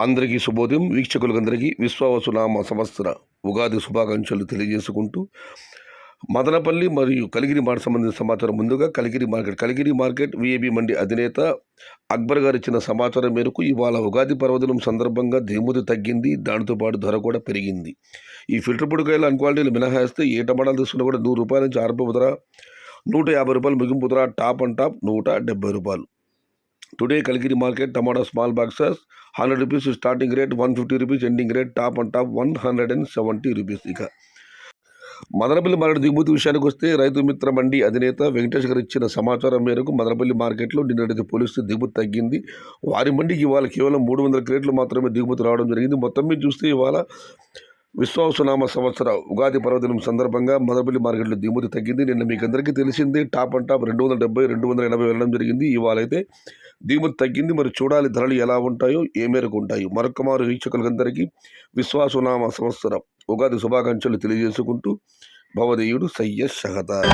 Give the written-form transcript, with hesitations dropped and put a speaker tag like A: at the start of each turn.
A: అందరికీ శుభోదయం. వీక్షకులందరికీ విశ్వావసునామ సంవత్సర ఉగాది శుభాకాంక్షలు తెలియజేసుకుంటూ మదనపల్లి మరియు కలిగిరి మార్కెట్ సంబంధించిన సమాచారం. ముందుగా కలిగిరి మార్కెట్ విఏబి మండి అధినేత అక్బర్ గారు ఇచ్చిన సమాచారం మేరకు ఇవాళ ఉగాది పర్వదినం సందర్భంగా దిగుమతి తగ్గింది. దానితో పాటు ధర కూడా పెరిగింది. ఈ ఫిల్టర్ పొడికాయలు అన్క్వాలిటీలు మినహాయిస్తే ఏ టమాటాలు తీసుకున్నా కూడా ₹100 నుంచి ఆరంభ ధర, ₹150 ముగింపు ధర, top and top ₹170. Today, Kalgiri market, tomato small boxes, ₹100 is starting rate, ₹150 ending rate, top and top ₹170. ఇక మదనపల్లి మార్కెట్ దిగుమతి విషయానికి వస్తే రైతు మిత్ర మండి అధినేత వెంకటేష్ గారు ఇచ్చిన సమాచారం మేరకు మదనపల్లి మార్కెట్లో నిన్నటి పోలిస్తే దిగుమతి తగ్గింది. వారి మండికి ఇవాళ కేవలం 300 క్రేట్లు మాత్రమే దిగుమతి రావడం జరిగింది. మొత్తం మీద చూస్తే ఇవాళ విశ్వావసునామ సంవత్సర ఉగాది పర్వదినం సందర్భంగా మదనపల్లి మార్కెట్లో దిగుమతి తగ్గింది. నిన్న మీకు అందరికీ తెలిసిందే, టాప్ అండ్ టాప్ 270, 280 వెళ్ళడం జరిగింది. ఇవాళ అయితే దిగుమతి తగ్గింది. మరి చూడాలి ధరలు ఎలా ఉంటాయో, ఏ మేరకు ఉంటాయో. మరొక మారు వీక్షకులందరికీ విశ్వావసునామ సంవత్సర ఉగాది శుభాకాంక్షలు తెలియజేసుకుంటూ భవదేయుడు సయ్యద్ షహదార్.